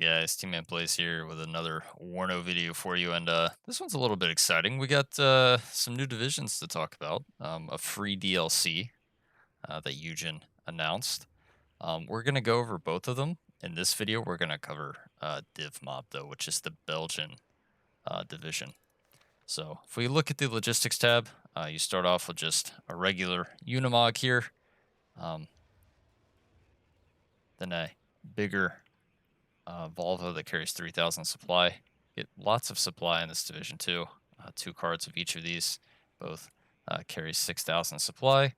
Guys, tmanplays here with another Warno video for you, and this one's a little bit exciting. We got some new divisions to talk about, a free DLC that Eugen announced. We're going to go over both of them. In this video, we're going to cover DIVMOB, though, which is the Belgian division. So if we look at the logistics tab, you start off with just a regular Unimog here, then a bigger Volvo that carries 3,000 supply. Get lots of supply in this division too. Two cards of each of these, both carry 6,000 supply.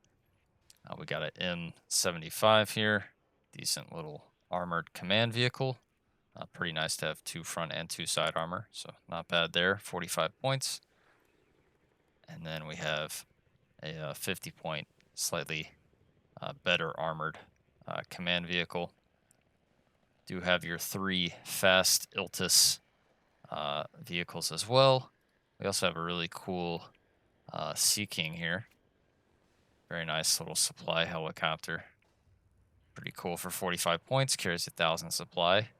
We got an M75 here, decent little armored command vehicle. Pretty nice to have two front and two side armor, so not bad there. 45 points. And then we have a 50-point, slightly better armored command vehicle. Do have your three fast Iltis vehicles as well. We also have a really cool Sea King here. Very nice little supply helicopter. Pretty cool for 45 points. Carries 1,000 supply.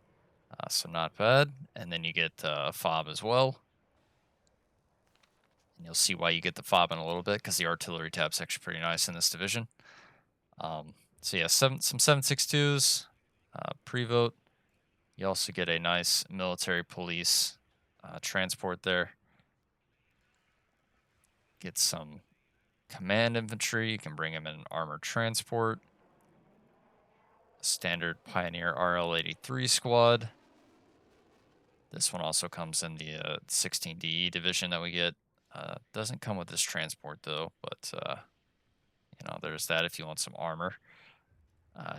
So not bad. And then you get a fob as well. And you'll see why you get the fob in a little bit, because the artillery tab's actually pretty nice in this division. So yeah, some 7.62s, pre-vote. You also get a nice military police transport there. Get some command infantry. You can bring them in an armored transport. Standard Pioneer RL-83 squad. This one also comes in the 16DE division that we get. Doesn't come with this transport though, but you know, there's that if you want some armor.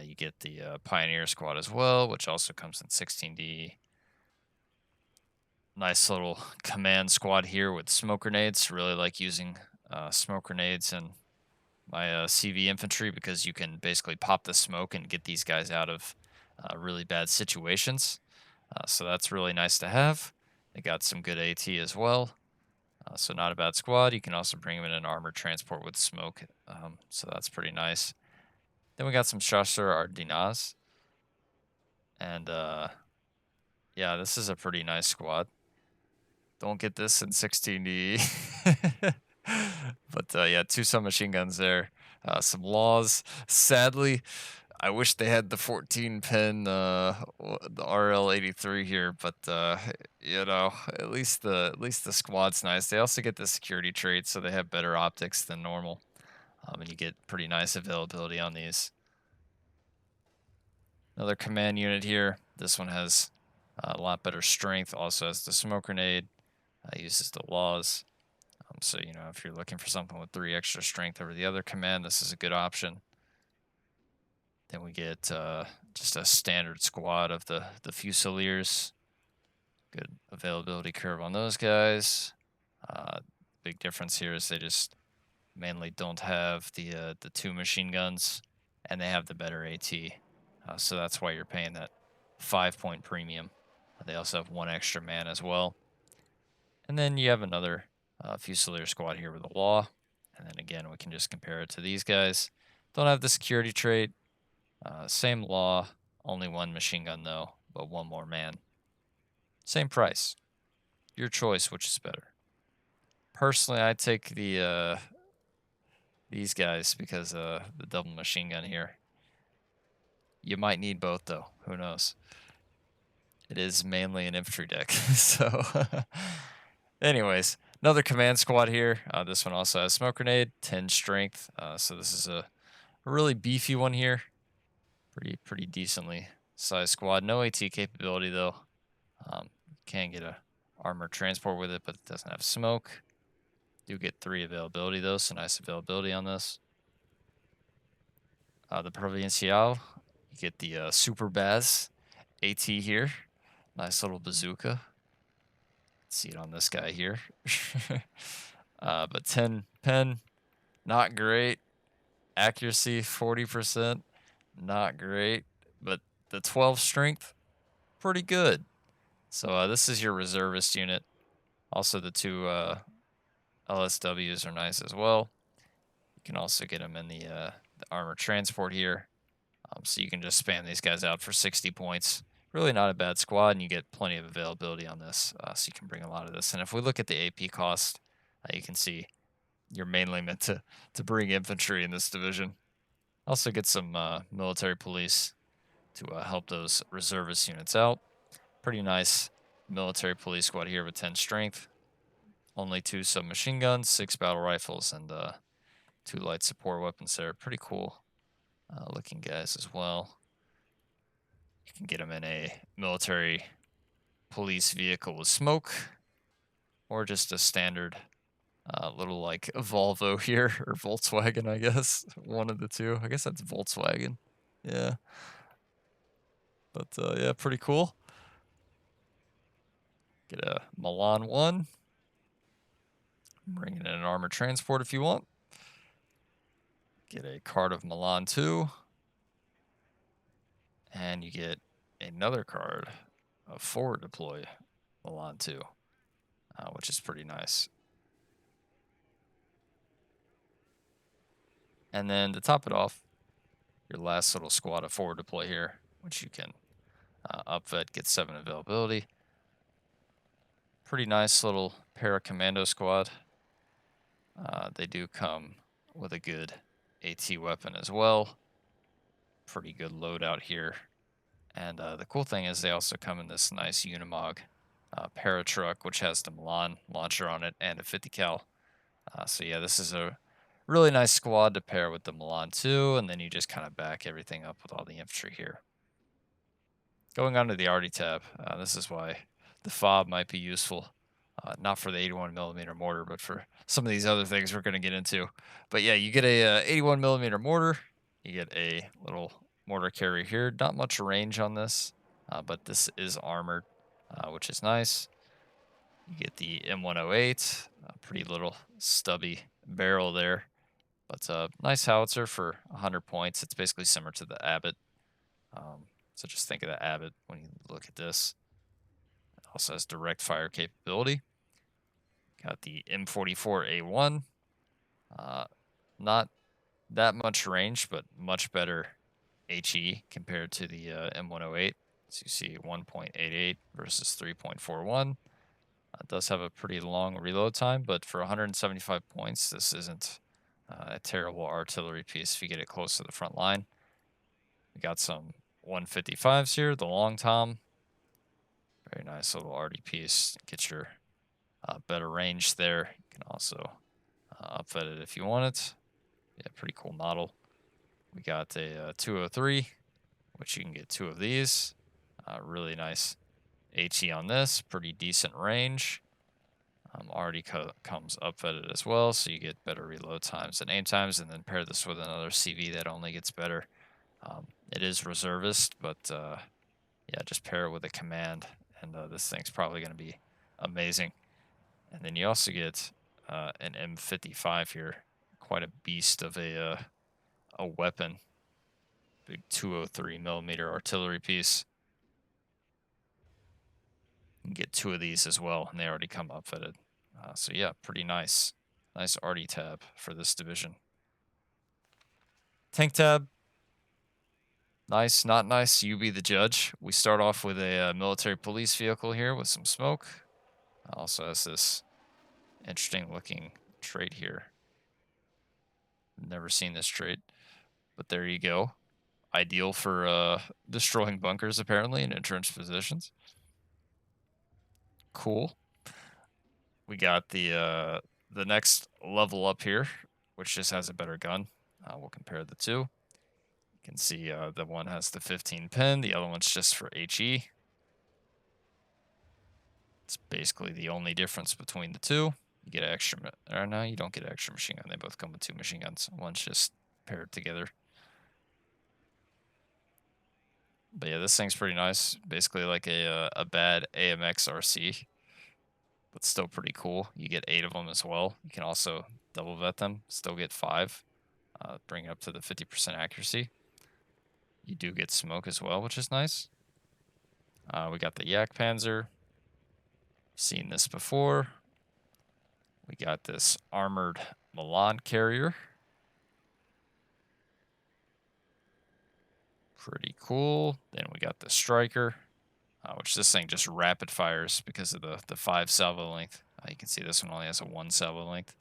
You get the Pioneer squad as well, which also comes in 16DE. Nice little command squad here with smoke grenades. Really like using smoke grenades in my CV infantry, because you can basically pop the smoke and get these guys out of really bad situations. So that's really nice to have. They got some good AT as well. So not a bad squad. You can also bring them in an armored transport with smoke. So that's pretty nice. Then we got some Chasseurs Ardennais. And yeah, this is a pretty nice squad. Don't get this in 16D. But yeah, two submachine guns there. Some laws. Sadly, I wish they had the 14-pin, the RL-83 here, but you know, at least the squad's nice. They also get the security trait, so they have better optics than normal, and you get pretty nice availability on these. Another command unit here. This one has a lot better strength. Also has the smoke grenade. Uses the laws. So you know, if you're looking for something with 3 extra strength over the other command, this is a good option. Then we get just a standard squad of the Fusiliers. Good availability curve on those guys. Big difference here is they just mainly don't have the 2 machine guns, and they have the better AT. So that's why you're paying that 5-point premium. They also have 1 extra man as well. And then you have another Fusilier squad here with a law. And then again, we can just compare it to these guys. Don't have the security trait. Same law, only 1 machine gun though, but 1 more man. Same price. Your choice, which is better. Personally, I take the these guys because the double machine gun here. You might need both though. Who knows? It is mainly an infantry deck. So, anyways, another command squad here. This one also has smoke grenade, 10 strength. So this is a really beefy one here. Pretty decently sized squad. No AT capability though. Can get a armored transport with it, but it doesn't have smoke. Do get 3 availability though, so nice availability on this. The Provincial, you get the Super Baz AT here. Nice little bazooka. See it on this guy here. But 10 pen, not great. Accuracy 40%, not great. But the 12 strength, pretty good. So this is your reservist unit. Also the 2 LSWs are nice as well. You can also get them in the armor transport here. So you can just spam these guys out for 60 points. really not a bad squad, and you get plenty of availability on this, so you can bring a lot of this. And if we look at the AP cost, you can see you're mainly meant to bring infantry in this division. Also get some military police to help those reservist units out. Pretty nice military police squad here with 10 strength. Only 2 submachine guns, 6 battle rifles, and 2 light support weapons there. Pretty cool looking guys as well. You can get them in a military police vehicle with smoke, or just a standard little like Volvo here, or Volkswagen, I guess. One of the two. I guess that's Volkswagen. Yeah. But yeah, pretty cool. Get a Milan 1. Bring in an armored transport if you want. Get a card of Milan 2. And you get another card of forward deploy Milan 2, which is pretty nice. And then to top it off, your last little squad of forward deploy here, which you can upvet, get 7 availability. Pretty nice little para-commando squad. They do come with a good AT weapon as well. Pretty good loadout here. And the cool thing is they also come in this nice Unimog para truck, which has the Milan launcher on it and a 50 cal. So yeah, this is a really nice squad to pair with the Milan 2, and then you just kind of back everything up with all the infantry here. Going on to the Arty tab, this is why the FOB might be useful. Not for the 81mm mortar, but for some of these other things we're going to get into. But yeah, you get a 81mm mortar. You get a little mortar carrier here. Not much range on this, but this is armored, which is nice. You get the M108, a pretty little stubby barrel there. But nice howitzer for 100 points. It's basically similar to the Abbott. So just think of the Abbott when you look at this. It also has direct fire capability. Got the M44A1. Not that much range, but much better HE compared to the M108. So you see 1.88 versus 3.41. It does have a pretty long reload time, but for 175 points, this isn't a terrible artillery piece if you get it close to the front line. We got some 155s here, the long tom. Very nice little arty piece. Get your better range there. You can also upfit it if you want it. Yeah, pretty cool model. We got a 203, which you can get 2 of these. Really nice HE on this. Pretty decent range. Already comes upfitted as well, so you get better reload times and aim times, and then pair this with another CV that only gets better. It is reservist, but yeah, just pair it with a command, and this thing's probably going to be amazing. And then you also get an M55 here, quite a beast of a weapon. Big 203mm artillery piece. You can get 2 of these as well, and they already come upfitted. So yeah, pretty nice. Nice arty tab for this division. Tank tab. Nice, not nice. You be the judge. We start off with a military police vehicle here with some smoke. Also has this interesting looking trait here. Never seen this trait, but there you go. Ideal for destroying bunkers, apparently, in entrenched positions. Cool. We got the next level up here, which just has a better gun. We'll compare the two. You can see the one has the 15 pin, the other one's just for HE. It's basically the only difference between the two. You get an extra, or no, you don't get an extra machine gun. They both come with 2 machine guns. One's just paired together. But yeah, this thing's pretty nice. Basically like a bad AMX RC, but still pretty cool. You get 8 of them as well. You can also double vet them, still get 5, bring it up to the 50% accuracy. You do get smoke as well, which is nice. We got the Yak Panzer. Seen this before. We got this armored Milan carrier. Pretty cool. Then we got the Striker. which this thing just rapid fires because of the 5 salvo length. You can see this one only has a 1 salvo length.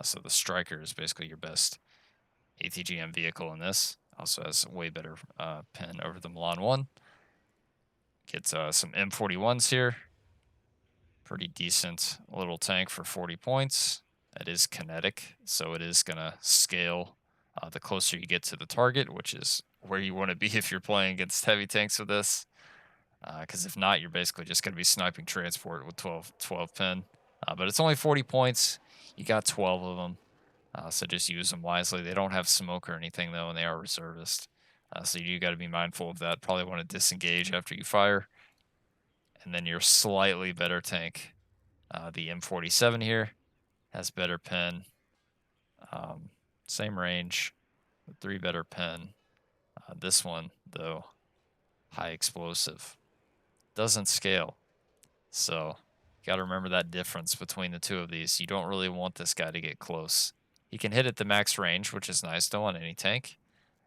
So the Striker is basically your best ATGM vehicle in this. Also has way better pen over the Milan 1. Gets some M41s here. Pretty decent little tank for 40 points. It is kinetic, so it is going to scale the closer you get to the target, which is where you want to be if you're playing against heavy tanks with this. Because if not, you're basically just going to be sniping transport with 12 pin. But it's only 40 points. You got 12 of them. So just use them wisely. They don't have smoke or anything, though, and they are reservist. So you got to be mindful of that. Probably want to disengage after you fire. And then your slightly better tank, the M47 here, has better pen. Same range, 3 better pen. This one, though, high explosive. Doesn't scale. So you got to remember that difference between the two of these. You don't really want this guy to get close. He can hit at the max range, which is nice, though, on any tank.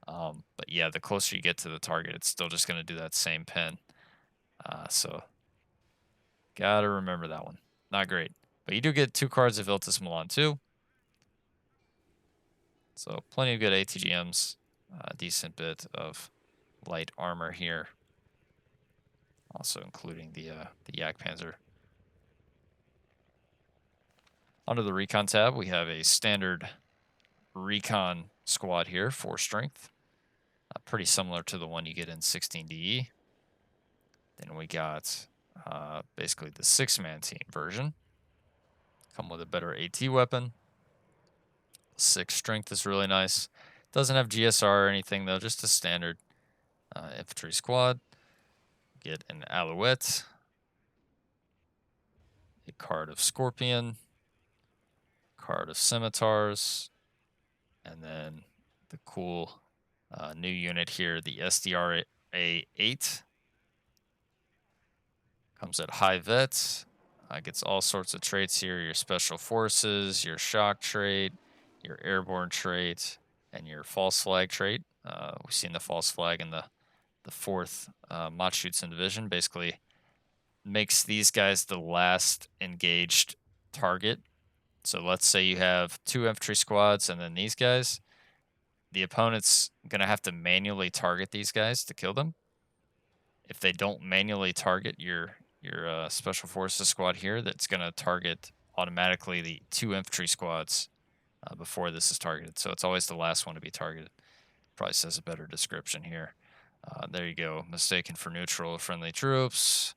But yeah, the closer you get to the target, it's still just going to do that same pen. So got to remember that one. Not great. But you do get 2 cards of Viltus Milan too. So plenty of good ATGMs. A decent bit of light armor here. Also including the Yak Panzer. Under the Recon tab, we have a standard Recon squad here, 4 strength. Pretty similar to the one you get in 16DE. Then we got basically the 6-man team version. Come with a better AT weapon. 6 strength is really nice. Doesn't have GSR or anything, though, just a standard infantry squad. Get an Alouette. A card of Scorpion. Card of Scimitars. And then the cool new unit here, the SDRA-8. Comes at high vet. Gets all sorts of traits here. Your special forces, your shock trait, your airborne trait, and your false flag trait. We've seen the false flag in the 4th Machschützen division. Basically makes these guys the last engaged target. So let's say you have 2 infantry squads and then these guys. The opponent's going to have to manually target these guys to kill them. If they don't manually target your special forces squad here, that's going to target automatically the 2 infantry squads before this is targeted. So it's always the last one to be targeted. Probably says a better description here. There you go. Mistaken for neutral friendly troops.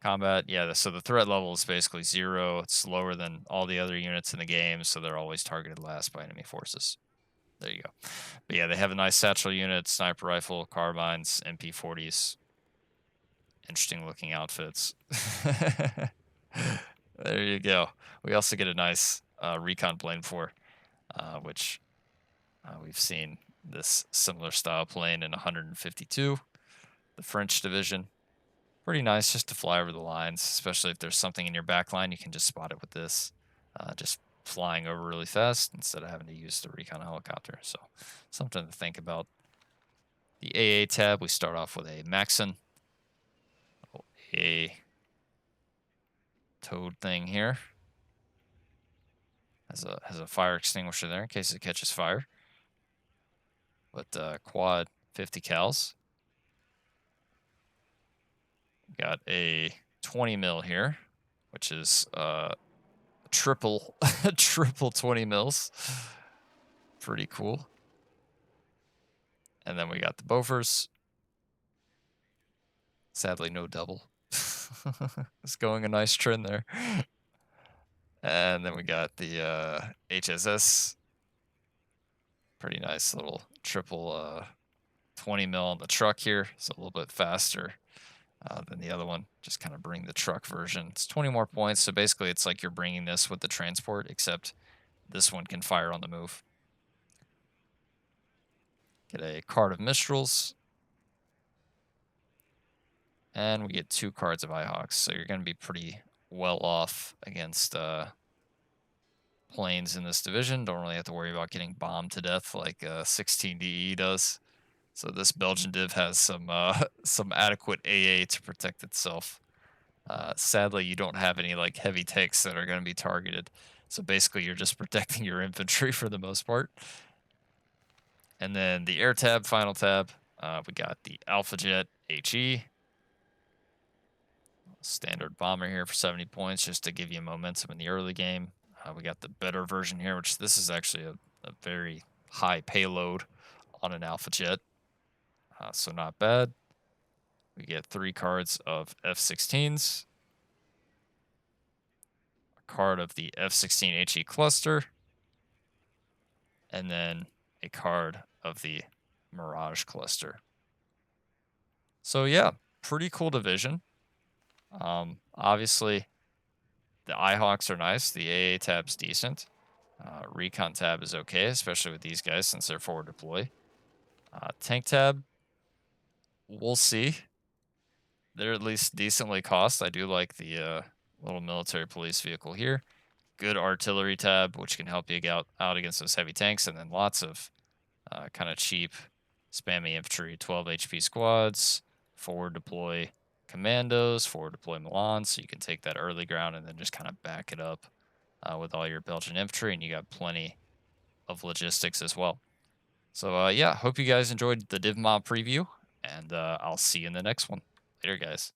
Combat, yeah, so the threat level is basically 0. It's lower than all the other units in the game, so they're always targeted last by enemy forces. There you go. But yeah, they have a nice satchel unit, sniper rifle, carbines, MP40s. Interesting looking outfits. There you go. We also get a nice Recon plane for, which we've seen this similar style plane in 152, the French division. Pretty nice just to fly over the lines, especially if there's something in your back line, you can just spot it with this. Just flying over really fast instead of having to use the Recon helicopter. So something to think about. The AA tab, we start off with a Maxon. A toad thing here. Has a fire extinguisher there in case it catches fire. But quad 50 cals. Got a 20 mil here, which is triple 20 mils. Pretty cool. And then we got the Bofors. Sadly, no double. It's going a nice trend there. And then we got the HSS. Pretty nice little triple 20 mil on the truck here. So a little bit faster than the other one. Just kind of bring the truck version. It's 20 more points. So basically it's like you're bringing this with the transport, except this one can fire on the move. Get a card of Mistrals. And we get 2 cards of Ihawks. So you're going to be pretty well off against planes in this division. Don't really have to worry about getting bombed to death like 16DE does. So this Belgian div has some some adequate AA to protect itself. Sadly, you don't have any like heavy tanks that are going to be targeted. So basically, you're just protecting your infantry for the most part. And then the air tab, final tab, we got the Alpha Jet HE, standard bomber here for 70 points just to give you momentum in the early game. We got the better version here, which this is actually a very high payload on an Alpha Jet. So not bad. We get 3 cards of F-16s, a card of the F-16 HE cluster, and then a card of the Mirage cluster. So yeah, pretty cool division. Obviously, the iHawks are nice. The AA tab's decent. Recon tab is okay, especially with these guys since they're forward deploy. Tank tab, we'll see. They're at least decently cost. I do like the little military police vehicle here. Good artillery tab, which can help you out against those heavy tanks, and then lots of kind of cheap, spammy infantry, 12 HP squads, forward deploy commandos, forward deploy Milan, so you can take that early ground and then just kind of back it up with all your Belgian infantry, and you got plenty of logistics as well. So yeah, hope you guys enjoyed the DivMob preview, and I'll see you in the next one. Later, guys.